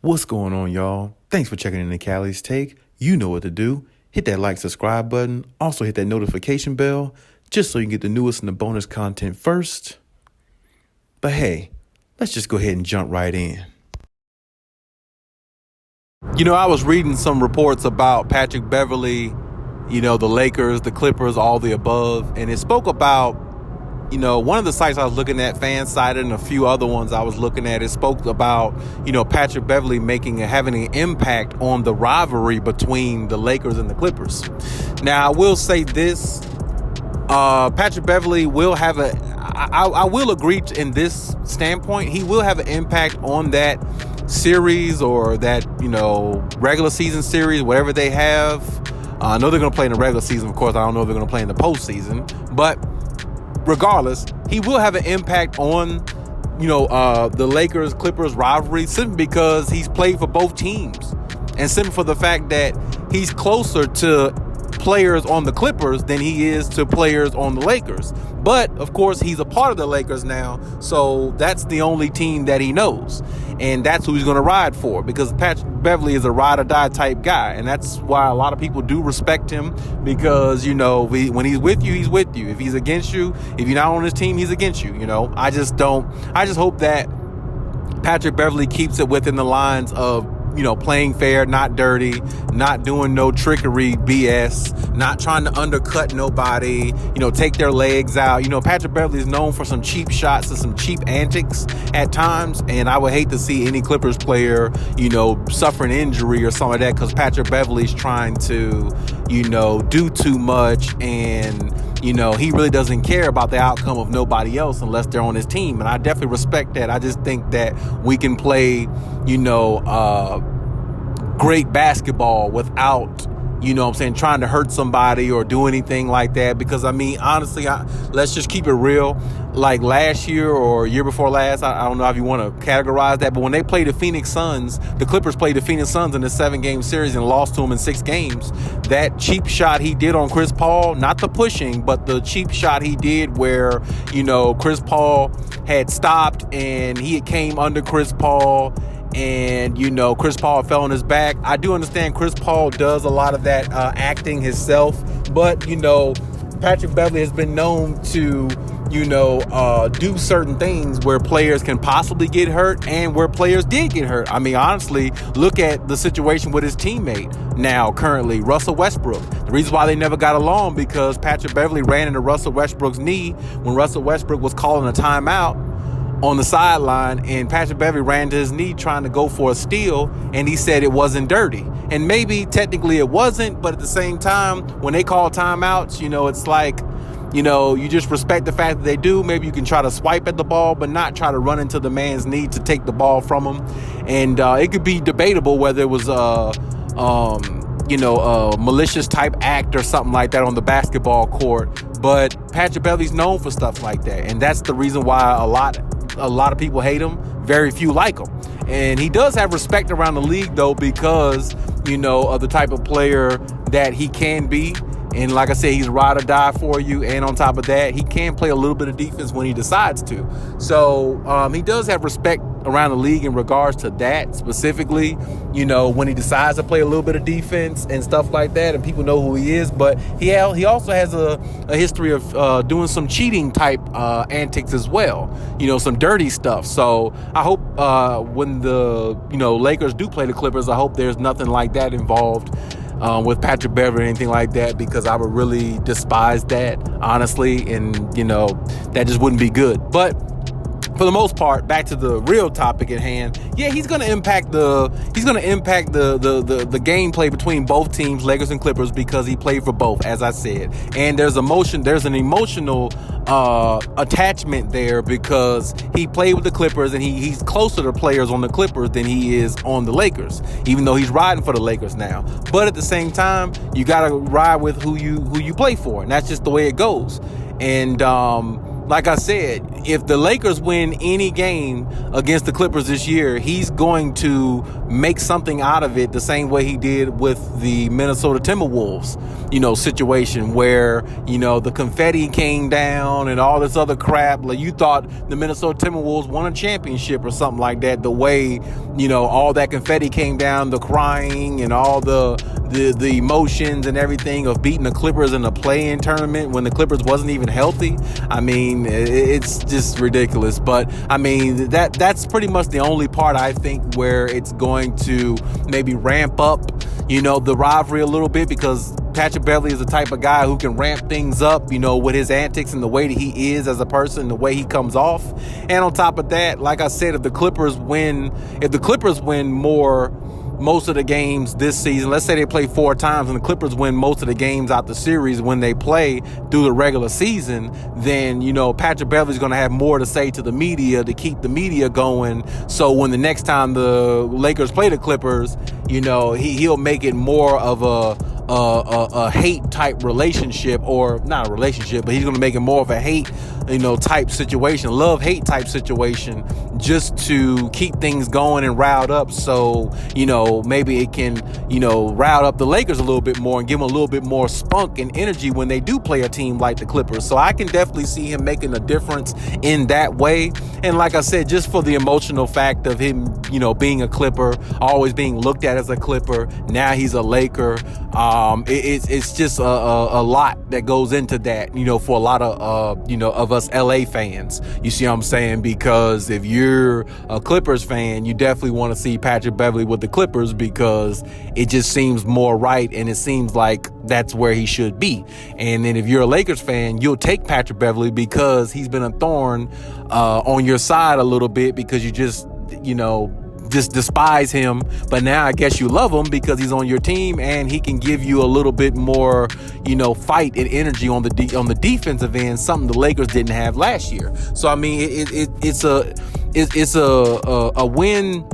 What's going on, y'all? Thanks for checking in the Khaliis Take. You know what to do. Hit that like, subscribe button. Also hit that notification bell just so you can get the newest and the bonus content first. But hey, let's just go ahead and jump right in. I was reading some reports about Patrick Beverley, the Lakers, the Clippers, all the above, and it spoke about, one of the sites I was looking at, FanSided, and a few other ones I was looking at, it spoke about, Patrick Beverley having an impact on the rivalry between the Lakers and the Clippers. Now, I will say this, Patrick Beverley will have I will agree in this standpoint, he will have an impact on that series or that, regular season series, whatever they have. I know they're going to play in the regular season, of course. I don't know if they're going to play in the postseason, but regardless, he will have an impact on, the Lakers-Clippers rivalry simply because he's played for both teams and simply for the fact that he's closer to players on the Clippers than he is to players on the Lakers. But, of course, he's a part of the Lakers now, so that's the only team that he knows. And that's who he's going to ride for, because Patrick Beverley is a ride-or-die type guy. And that's why a lot of people do respect him, because, when he's with you, he's with you. If he's against you, if you're not on his team, he's against you. I just hope that Patrick Beverley keeps it within the lines of, playing fair, not dirty, not doing no trickery BS, not trying to undercut nobody, take their legs out. Patrick Beverley is known for some cheap shots and some cheap antics at times, and I would hate to see any Clippers player, suffer an injury or something like that because Patrick Beverley's trying to, do too much, and he really doesn't care about the outcome of nobody else unless they're on his team. And I definitely respect that. I just think that we can play, great basketball without, trying to hurt somebody or do anything like that. Because, honestly, let's just keep it real. Like last year or year before last, I don't know if you want to categorize that, but when they played the Phoenix Suns, the Clippers played the Phoenix Suns in a 7-game series and lost to them in 6 games. That cheap shot he did on Chris Paul, not the pushing, but the cheap shot he did where, Chris Paul had stopped and he had came under Chris Paul, and, Chris Paul fell on his back. I do understand Chris Paul does a lot of that acting himself, but, Patrick Beverley has been known to, do certain things where players can possibly get hurt and where players did get hurt. Honestly, look at the situation with his teammate now, currently, Russell Westbrook. The reason why they never got along because Patrick Beverley ran into Russell Westbrook's knee when Russell Westbrook was calling a timeout on the sideline, and Patrick Beverley ran to his knee trying to go for a steal, and he said it wasn't dirty. And maybe technically it wasn't, but at the same time, when they call timeouts, it's like, you just respect the fact that they do. Maybe you can try to swipe at the ball, but not try to run into the man's knee to take the ball from him. And it could be debatable whether it was a malicious type act or something like that on the basketball court. But Patrick Beverley's known for stuff like that, and that's the reason why a lot of people hate him. Very few like him. And he does have respect around the league, though, because, of the type of player that he can be. And like I said, he's ride or die for you. And on top of that, he can play a little bit of defense when he decides to. So he does have respect around the league in regards to that specifically, when he decides to play a little bit of defense and stuff like that, and people know who he is. But he also has a history of doing some cheating type antics as well, some dirty stuff. So I hope when the Lakers do play the Clippers, I hope there's nothing like that involved with Patrick Beverley or anything like that, because I would really despise that, honestly, and that just wouldn't be good. But for the most part, back to the real topic at hand, yeah, he's going to impact the gameplay between both teams, Lakers and Clippers, because he played for both, as I said. And there's an emotional attachment there because he played with the Clippers, and he's closer to players on the Clippers than he is on the Lakers, even though he's riding for the Lakers now. But at the same time, you got to ride with who you play for, and that's just the way it goes. And like I said, if the Lakers win any game against the Clippers this year, he's going to make something out of it the same way he did with the Minnesota Timberwolves, situation where, the confetti came down and all this other crap. Like, you thought the Minnesota Timberwolves won a championship or something like that, the way, all that confetti came down, the crying and all the emotions and everything of beating the Clippers in a play-in tournament when the Clippers wasn't even healthy. I mean, it's just ridiculous. But I mean, that's pretty much the only part I think where it's going to maybe ramp up, the rivalry a little bit, because Patrick Beverley is the type of guy who can ramp things up, with his antics and the way that he is as a person, the way he comes off. And on top of that, like I said, if the Clippers win most of the games this season, let's say they play 4 times and the Clippers win most of the games out the series when they play through the regular season, then, Patrick Beverley's going to have more to say to the media to keep the media going. So when the next time the Lakers play the Clippers, he'll make it more of a hate type relationship, or not a relationship, but he's going to make it more of a hate, type situation, love-hate type situation, just to keep things going and riled up. So, maybe it can, rile up the Lakers a little bit more and give them a little bit more spunk and energy when they do play a team like the Clippers. So I can definitely see him making a difference in that way. And like I said, just for the emotional fact of him, being a Clipper, always being looked at as a Clipper, now he's a Laker. It's just a lot that goes into that, for a lot of us LA fans. You see what I'm saying? Because if you're a Clippers fan, you definitely want to see Patrick Beverley with the Clippers, because it just seems more right and it seems like that's where he should be. And then if you're a Lakers fan, you'll take Patrick Beverley because he's been a thorn on your side a little bit, because you just despise him. But now I guess you love him because he's on your team and he can give you a little bit more, fight and energy on the defensive end, something the Lakers didn't have last year. So I mean, it's a win.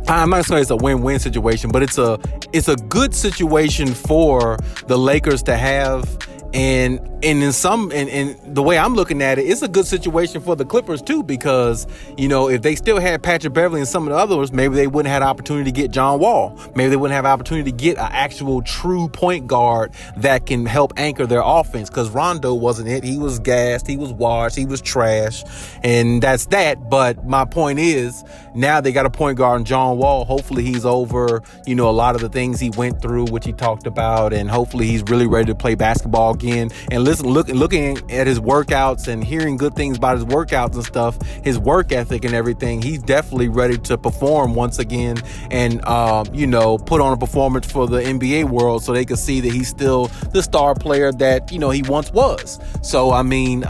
I'm not saying it's a win-win situation, but it's a good situation for the Lakers to have. And the way I'm looking at it, it's a good situation for the Clippers too, because, if they still had Patrick Beverley and some of the others, maybe they wouldn't have an opportunity to get John Wall. Maybe they wouldn't have an opportunity to get an actual true point guard that can help anchor their offense, because Rondo wasn't it. He was gassed, he was washed, he was trash, and that's that. But my point is, now they got a point guard in John Wall. Hopefully he's over, a lot of the things he went through, which he talked about, and hopefully he's really ready to play basketball again. And looking at his workouts and hearing good things about his workouts and stuff, his work ethic and everything, he's definitely ready to perform once again and, put on a performance for the NBA world, so they can see that he's still the star player that, he once was. So, I mean,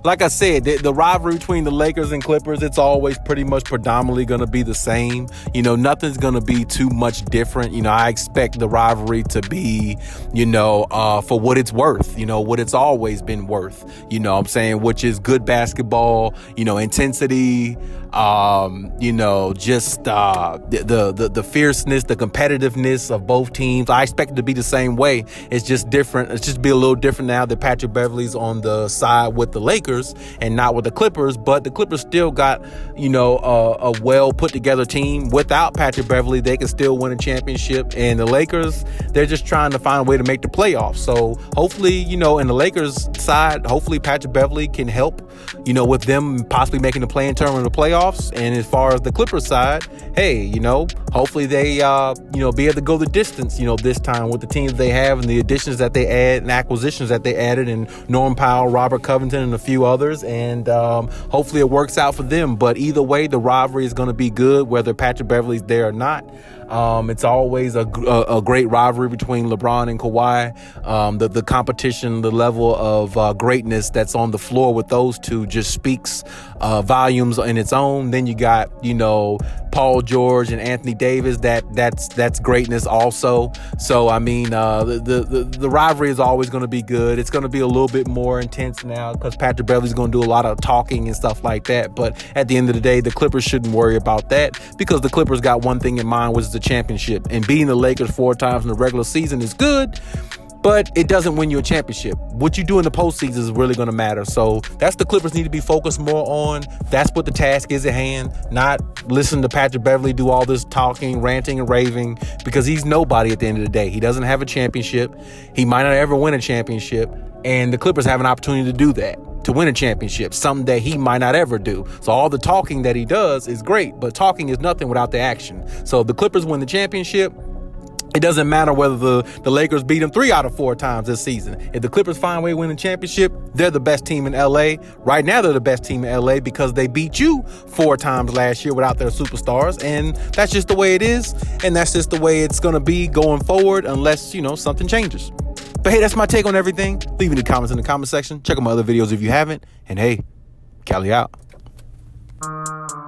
like I said, the rivalry between the Lakers and Clippers, it's always pretty much predominantly going to be the same. Nothing's going to be too much different. I expect the rivalry to be, for what it's worth, what it's always been worth, I'm saying, which is good basketball, intensity, just the fierceness, the competitiveness of both teams. I expect it to be the same way. It's just different. It's just be a little different now that Patrick Beverley's on the side with the Lakers and not with the Clippers. But the Clippers still got, a well put together team. Without Patrick Beverley, they can still win a championship. And the Lakers, they're just trying to find a way to make the playoffs. So hopefully, in the Lakers side, hopefully Patrick Beverley can help, with them possibly making the play-in tournament of the playoffs. And as far as the Clippers side, hey, hopefully they, be able to go the distance, this time with the teams they have and the additions that they add and acquisitions that they added, and Norm Powell, Robert Covington, and a few others. And hopefully it works out for them. But either way, the rivalry is going to be good, whether Patrick Beverley's there or not. It's always a great rivalry between LeBron and Kawhi. The competition, the level of greatness that's on the floor with those two just speaks volumes in its own. Then you got, Paul George and Anthony Davis. That's greatness also. So I mean, the rivalry is always going to be good. It's going to be a little bit more intense now because Patrick Beverley's going to do a lot of talking and stuff like that. But at the end of the day, the Clippers shouldn't worry about that because the Clippers got one thing in mind, which is the championship. And beating the Lakers 4 times in the regular season is good. but it doesn't win you a championship. What you do in the postseason is really going to matter. So that's the Clippers need to be focused more on. That's what the task is at hand, not listen to Patrick Beverley do all this talking, ranting, and raving, because he's nobody at the end of the day. He doesn't have a championship. He might not ever win a championship, and the Clippers have an opportunity to do that, to win a championship, something that he might not ever do. So all the talking that he does is great, but talking is nothing without the action. So if the Clippers win the championship, it doesn't matter whether the Lakers beat them 3 out of 4 times this season. If the Clippers find a way to win the championship, they're the best team in LA. Right now, they're the best team in LA because they beat you 4 times last year without their superstars. And that's just the way it is. And that's just the way it's going to be going forward unless, something changes. But hey, that's my take on everything. Leave any comments in the comment section. Check out my other videos if you haven't. And hey, Khaliis out.